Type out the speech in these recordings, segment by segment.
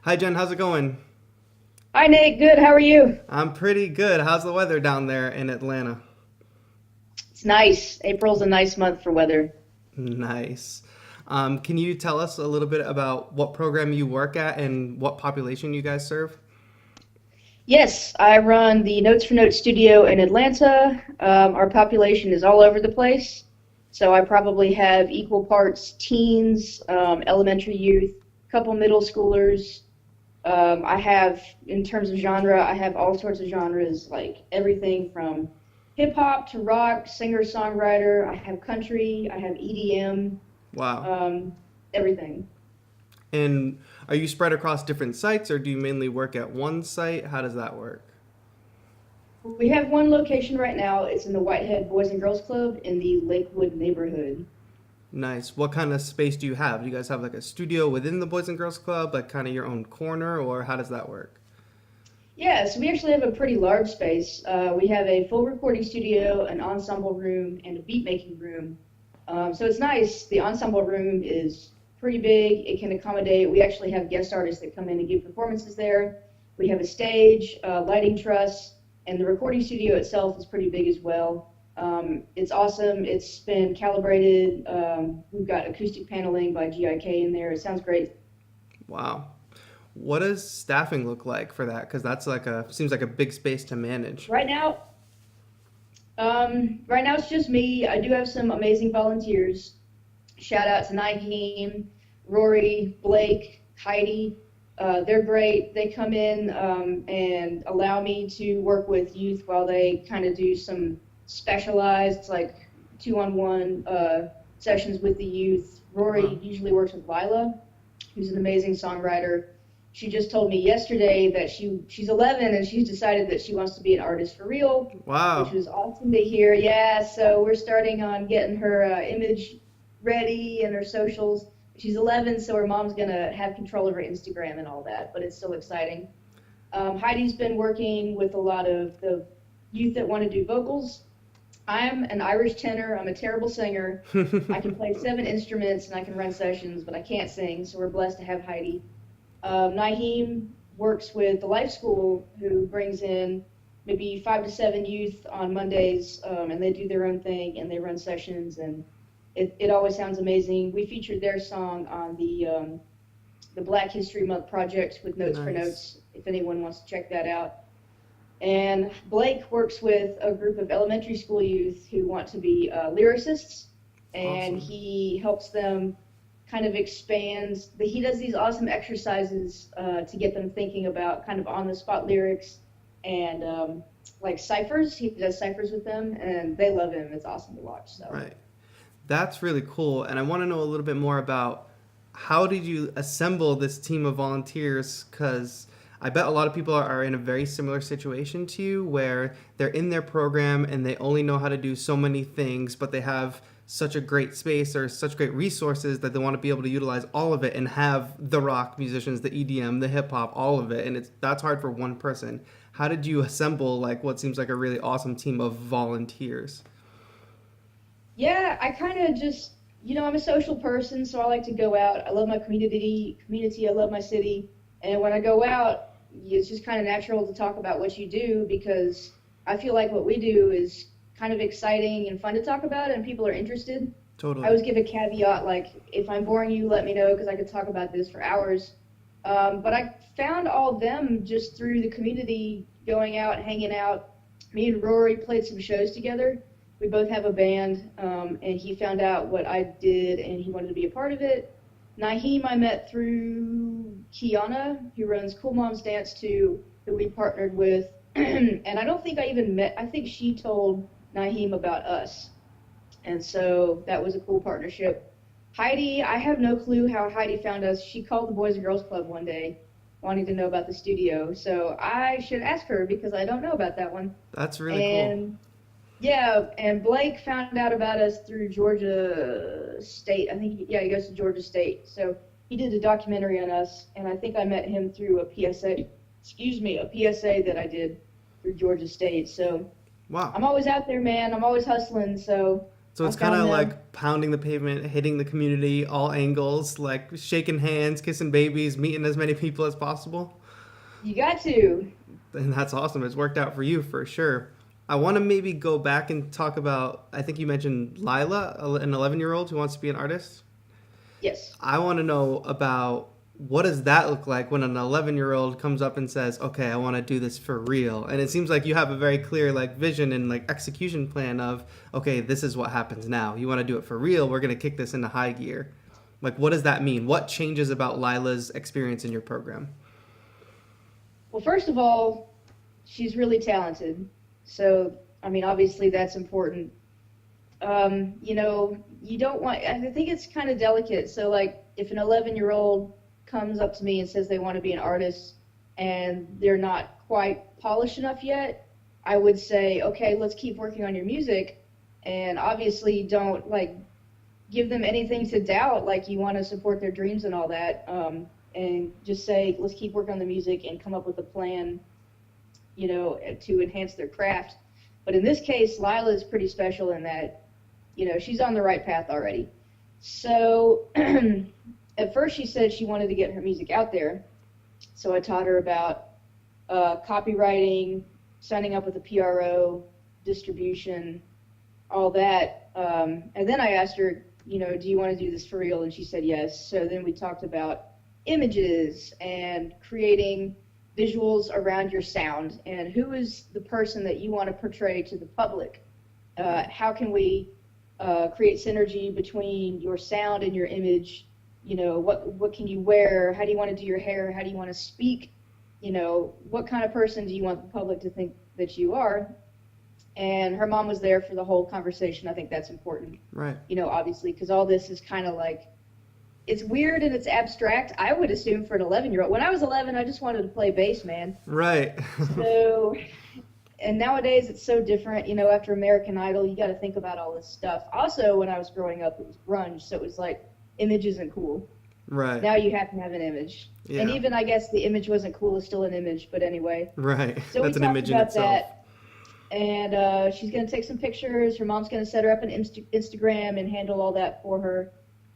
Hi Jen, how's it going? Hi Nate, good. How are you? I'm pretty good. How's the weather down there in Atlanta? It's nice. April's a nice month for weather. Nice. Can you tell us a little bit about what program you work at and what population you guys serve? Yes, I run the Notes for Notes studio in Atlanta. Our population is all over the place, so I probably have equal parts teens, elementary youth, couple middle schoolers. I have, in terms of genre, I have all sorts of genres, like everything from hip hop to rock, singer songwriter. I have country. I have EDM. Wow. Um, Everything. And are you spread across different sites or do you mainly work at one site? How does that work? We have one location right now. It's in the Whitehead Boys and Girls Club in the Lakewood neighborhood. Nice. What kind of space do you have? Do you guys have like a studio within the Boys and Girls Club, like kind of your own corner, or how does that work? Yeah, so we actually have a pretty large space. We have a full recording studio, an ensemble room, and a beat making room. So it's nice. The ensemble room is pretty big. It can accommodate, we actually have guest artists that come in and give performances there. We have a stage, lighting truss, and the recording studio itself is pretty big as well. It's awesome. It's been calibrated. We've got acoustic paneling by GIK in there. It sounds great. Wow. What does staffing look like for that? Because that's like a seems like a big space to manage. Right now, right now it's just me. I do have some amazing volunteers. Shout out to Naheem, Rory, Blake, Heidi. They're great. They come in and allow me to work with youth while they kind of do some specialized, like two-on-one sessions with the youth. Wow. Rory usually works with Lila, who's an amazing songwriter. She just told me yesterday that she's 11 and she's decided that she wants to be an artist for real, which Wow. was awesome to hear. Yeah, so we're starting on getting her image ready and her socials. She's 11, so her mom's gonna have control of her Instagram and all that, but it's still exciting. Heidi's been working with a lot of the youth that want to do vocals. I'm an Irish tenor. I'm a terrible singer. I can play 7 instruments and I can run sessions, but I can't sing, so we're blessed to have Heidi. Naheem works with the Life School, who brings in maybe 5 to 7 youth on Mondays, and they do their own thing and they run sessions, and it always sounds amazing. We featured their song on the Black History Month project with Notes for Nice. Notes, if anyone wants to check that out. And Blake works with a group of elementary school youth who want to be lyricists, and Awesome. he helps them kind of expand. He does these awesome exercises to get them thinking about kind of on the spot lyrics and like ciphers. He does ciphers with them, and they love him. It's awesome to watch. So. Right. That's really cool. And I want to know a little bit more about how did you assemble this team of volunteers? Because I bet a lot of people are in a very similar situation to you where they're in their program and they only know how to do so many things, but they have such a great space or such great resources that they want to be able to utilize all of it and have the rock musicians, the EDM, the hip hop, all of it. And it's that's hard for one person. How did you assemble like what seems like a really awesome team of volunteers? Yeah, I kind of just, I'm a social person, so I like to go out. I love my community. I love my city, and when I go out, it's just kind of natural to talk about what you do because I feel like what we do is kind of exciting and fun to talk about, and people are interested. I Totally. always give a caveat like, if I'm boring you, let me know because I could talk about this for hours. But I found all of them just through the community, going out, hanging out. Me and Rory played some shows together. We both have a band, and he found out what I did, and he wanted to be a part of it. Naheem I met through Kiana, who runs Cool Moms Dance 2, who we partnered with. And I don't think I even met, I think she told Naheem about us. And so that was a cool partnership. Heidi, I have no clue how Heidi found us. She called the Boys and Girls Club one day wanting to know about the studio. So I should ask her because I don't know about that one. That's really cool. And yeah, and Blake found out about us through Georgia State. I think, yeah, he goes to Georgia State. So he did a documentary on us, and I think I met him through a PSA, a PSA that I did through Georgia State. So Wow. I'm always out there, man. I'm always hustling. So So I it's kind found of them. like pounding the pavement, hitting the community, all angles, like shaking hands, kissing babies, meeting as many people as possible. You got to. And that's awesome. It's worked out for you for sure. I want to maybe go back and talk about, I think you mentioned Lila, an 11-year-old who wants to be an artist. Yes. I want to know about what does that look like when an 11-year-old comes up and says, "Okay, I want to do this for real." And it seems like you have a very clear like vision and like execution plan of, "Okay, this is what happens now. You want to do it for real. We're going to kick this into high gear." Like what does that mean? What changes about Lila's experience in your program? Well, first of all, she's really talented. So, I mean, obviously that's important. You don't want, I think it's kind of delicate. So, like, if an 11-year-old comes up to me and says they want to be an artist and they're not quite polished enough yet, I would say, okay, let's keep working on your music. And obviously, don't, like, give them anything to doubt. Like, you want to support their dreams and all that. And just say, let's keep working on the music and come up with a plan, to enhance their craft. But in this case, Lila is pretty special in that, she's on the right path already. So at first she said she wanted to get her music out there. So I taught her about copywriting, signing up with a PRO, distribution, all that. And then I asked her, do you want to do this for real? And she said yes. So then we talked about images and creating visuals around your sound and who is the person that you want to portray to the public. How can we create synergy between your sound and your image? What can you wear? How do you want to do your hair? How do you want to speak? What kind of person do you want the public to think that you are? And her mom was there for the whole conversation. I think that's important. Right. Obviously, because all this is kind of like, it's weird and it's abstract. I would assume for an 11-year-old. When I was 11, I just wanted to play bass, man. Right. So, and nowadays it's so different. After American Idol, you got to think about all this stuff. Also, when I was growing up, it was grunge, so it was like, image isn't cool. Right. Now you have to have an image. Yeah. And even, I guess, the image wasn't cool is still an image, but anyway. Right. So That's we an talked image in about itself. that. And she's going to take some pictures. Her mom's going to set her up an Instagram and handle all that for her.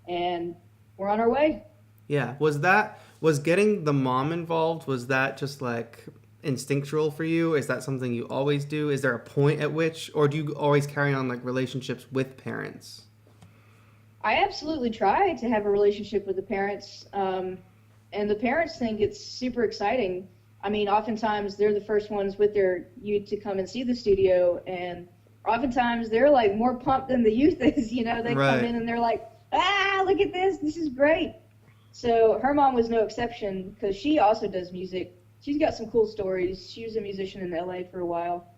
And we're on our way. Yeah. Was getting the mom involved, was that just like instinctual for you? Is that something you always do? Is there a point at which, or do you always carry on like relationships with parents? I absolutely try to have a relationship with the parents. And the parents think it's super exciting. I mean, oftentimes they're the first ones with their youth to come and see the studio. And oftentimes they're like more pumped than the youth is. They Right. come in and they're like, look at this. This is great. So her mom was no exception because she also does music. She's got some cool stories. She was a musician in LA for a while.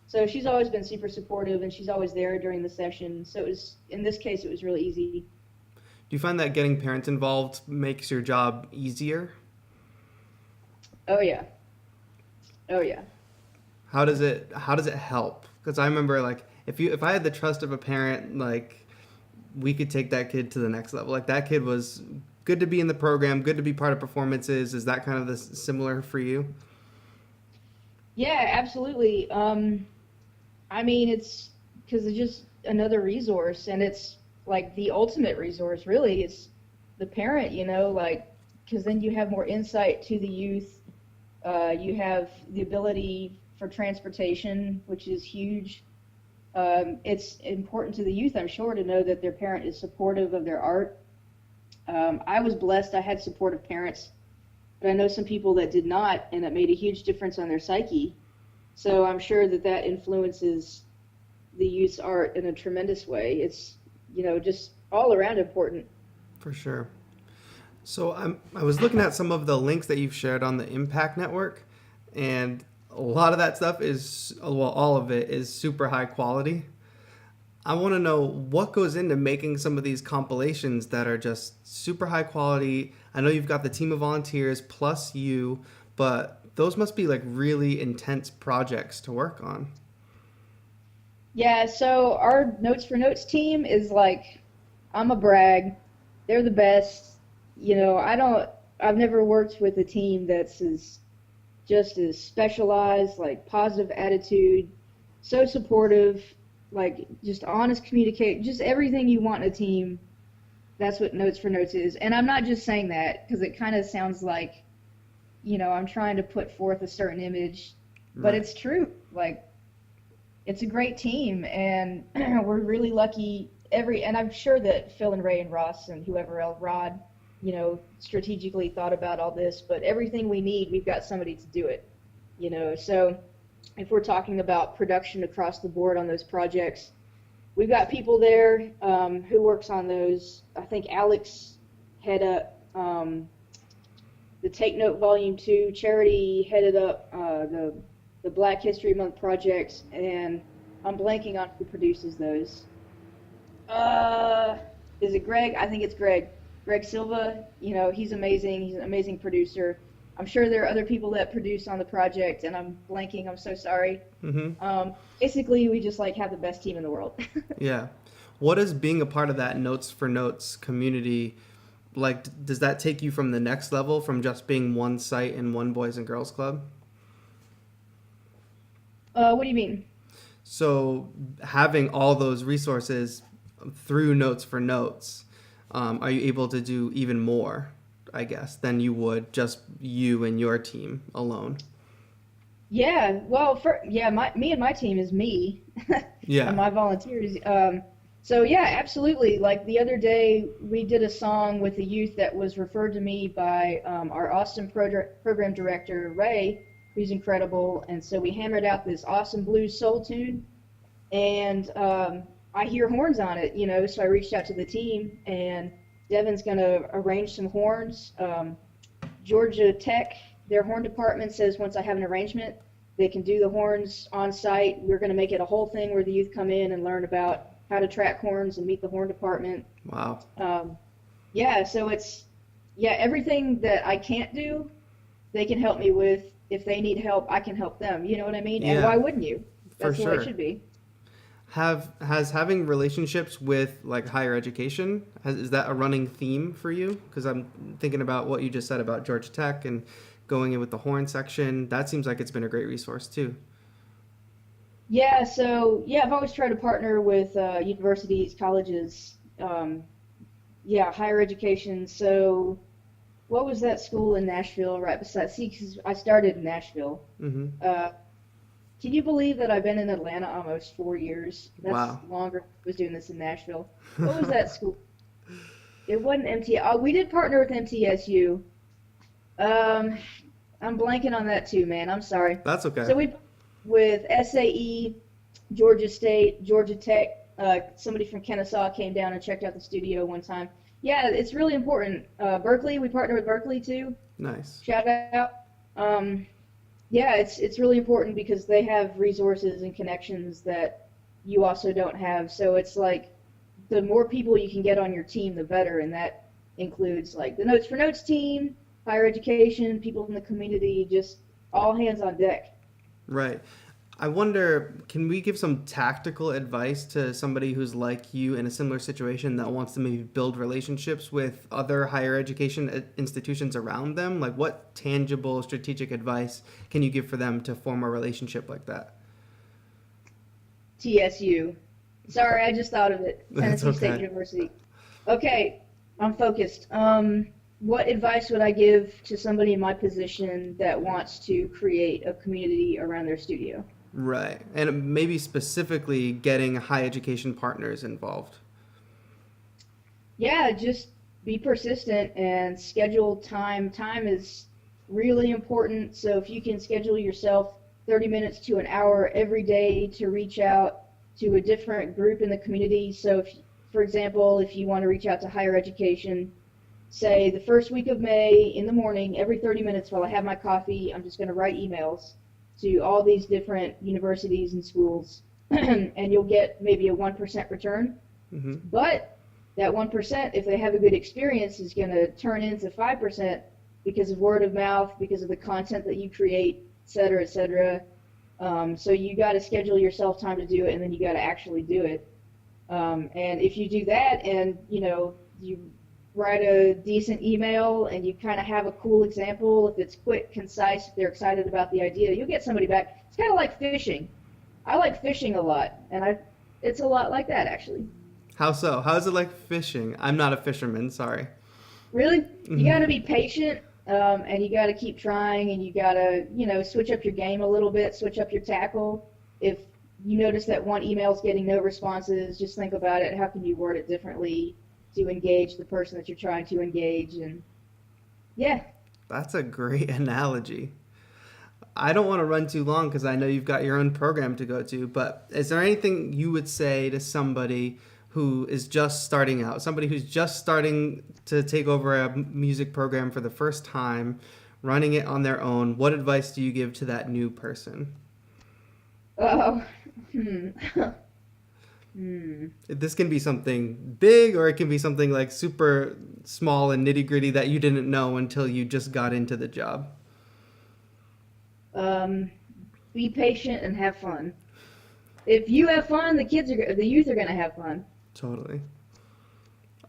So she's always been super supportive and she's always there during the session. So in this case, it was really easy. Do you find that getting parents involved makes your job easier? Oh, yeah. Oh, yeah. How does it help? Because I remember like if I had the trust of a parent, like we could take that kid to the next level. Like that kid was good to be in the program, good to be part of performances. Is that kind of the similar for you? Yeah, absolutely. I mean, it's because it's just another resource, and it's like the ultimate resource, really. It's the parent, like, because then you have more insight to the youth. You have the ability for transportation, which is huge. It's important to the youth, I'm sure, to know that their parent is supportive of their art. I was blessed. I had supportive parents, but I know some people that did not, and it made a huge difference on their psyche. So I'm sure that influences the youth's art in a tremendous way. It's, just all around important. For sure. So I was looking at some of the links that you've shared on the Impact Network, and a lot of that stuff is, well, all of it is super high quality. I want to know what goes into making some of these compilations that are just super high quality. I know you've got the team of volunteers plus you, but those must be like really intense projects to work on. Yeah, so our Notes for Notes team is like, I'm a brag. They're the best. I've never worked with a team that's just as specialized, like positive attitude, so supportive. like just honest communicate, just everything you want in a team. That's what Notes for Notes is. And I'm not just saying that because it kind of sounds like, I'm trying to put forth a certain image, but Right. it's true. Like, it's a great team, and we're really lucky. And I'm sure that Phil and Ray and Ross and whoever else, Rod, strategically thought about all this. But everything we need, we've got somebody to do it. So if we're talking about production across the board on those projects, we've got people there who works on those. I think Alex head up the Take Note Volume 2. Charity headed up the Black History Month projects, and I'm blanking on who produces those. Uh, is it Greg? I think it's Greg. Greg Silva. He's amazing. He's an amazing producer. I'm sure there are other people that produce on the project, and I'm blanking. I'm so sorry. Mm-hmm. Basically, we just have the best team in the world. Yeah. What is being a part of that Notes for Notes community like? Does that take you from the next level from just being one site and one Boys and Girls Club? What do you mean? So having all those resources through Notes for Notes, are you able to do even more, I guess, than you would just you and your team alone? Yeah, well, me and my team is me and Yeah. my volunteers. So yeah, absolutely. Like the other day, we did a song with the youth that was referred to me by our awesome program director Ray, who's incredible. And so we hammered out this awesome blues soul tune, and I hear horns on it, So I reached out to the team, and Devin's gonna arrange some horns. Georgia Tech, their horn department says once I have an arrangement, they can do the horns on site. We're going to make it a whole thing where the youth come in and learn about how to track horns and meet the horn department. Wow. Yeah, so everything that I can't do, they can help me with. If they need help, I can help them. You know what I mean? And Yeah, why wouldn't you? for That's the way it sure. should be. Has having relationships with like higher education, is that a running theme for you? Because I'm thinking about what you just said about Georgia Tech and going in with the horn section. That seems like it's been a great resource too. Yeah, so I've always tried to partner with universities, colleges, higher education. So what was that school in Nashville right beside? See, 'cause I started in Nashville. Mm-hmm. Uh, can you believe that I've been in Atlanta almost 4 years? That's Wow. longer than I was doing this in Nashville. What was that school? It wasn't MT. Oh, we did partner with MTSU. Um, I'm blanking on that too, man. I'm sorry. That's okay. So we with SAE, Georgia State, Georgia Tech. Somebody from Kennesaw came down and checked out the studio one time. Yeah, it's really important. Berkeley, we partner with Berkeley too. Nice. Shout out. Yeah, it's really important because they have resources and connections that you also don't have. So it's like the more people you can get on your team, the better, and that includes like the Notes for Notes team, higher education, people in the community, just all hands on deck. Right. I wonder, can we give some tactical advice to somebody who's like you in a similar situation that wants to maybe build relationships with other higher education institutions around them? Like, what tangible strategic advice can you give for them to form a relationship like that? TSU. Sorry, I just thought of it. That's Tennessee State okay. University. Okay, I'm focused. What advice would I give to somebody in my position that wants to create a community around their studio? Right. And maybe specifically getting high education partners involved. Yeah, just be persistent and schedule time. Time is really important. So if you can schedule yourself 30 minutes to an hour every day to reach out to a different group in the community. So if, for example, if you want to reach out to higher education, say the first week of May in the morning, every 30 minutes while I have my coffee, I'm just going to write emails to all these different universities and schools, and you'll get maybe a 1% return. Mm-hmm. But that 1%, if they have a good experience, is going to turn into 5% because of word of mouth, because of the content that you create, et cetera, et cetera. So you got to schedule yourself time to do it, and then you got to actually do it. And if you do that, and you write a decent email, and you kind of have a cool example, if it's quick, concise, if they're excited about the idea, you'll get somebody back. It's kind of like fishing. I like fishing a lot, and It's a lot like that, actually. How so? How is it like fishing? I'm not a fisherman, sorry. Really, you Hmm. got to be patient, and you got to keep trying, and you got to, switch up your game a little bit, switch up your tackle. If you notice that one email's getting no responses, just think about it. How can you word it differently to engage the person that you're trying to engage? And yeah, That's a great analogy. I don't want to run too long because I know you've got your own program to go to, but is there anything you would say to somebody who is just starting out, somebody who's just starting to take over a music program for the first time, running it on their own? What advice do you give to that new person? oh, hmm, hmm. This can be something big or it can be something like super small and nitty gritty that you didn't know until you just got into the job. Um, be patient and have fun. If you have fun, the youth are going to have fun. Totally.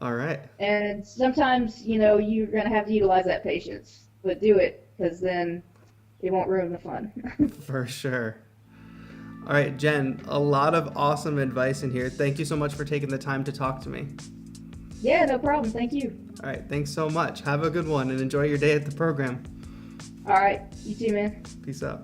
All right. And sometimes, you're going to have to utilize that patience, but do it because then it won't ruin the fun. For sure. All right, Jen, a lot of awesome advice in here. Thank you so much for taking the time to talk to me. Yeah, no problem. Thank you. All right, thanks so much. Have a good one and enjoy your day at the program. All right. You too, man. Peace out.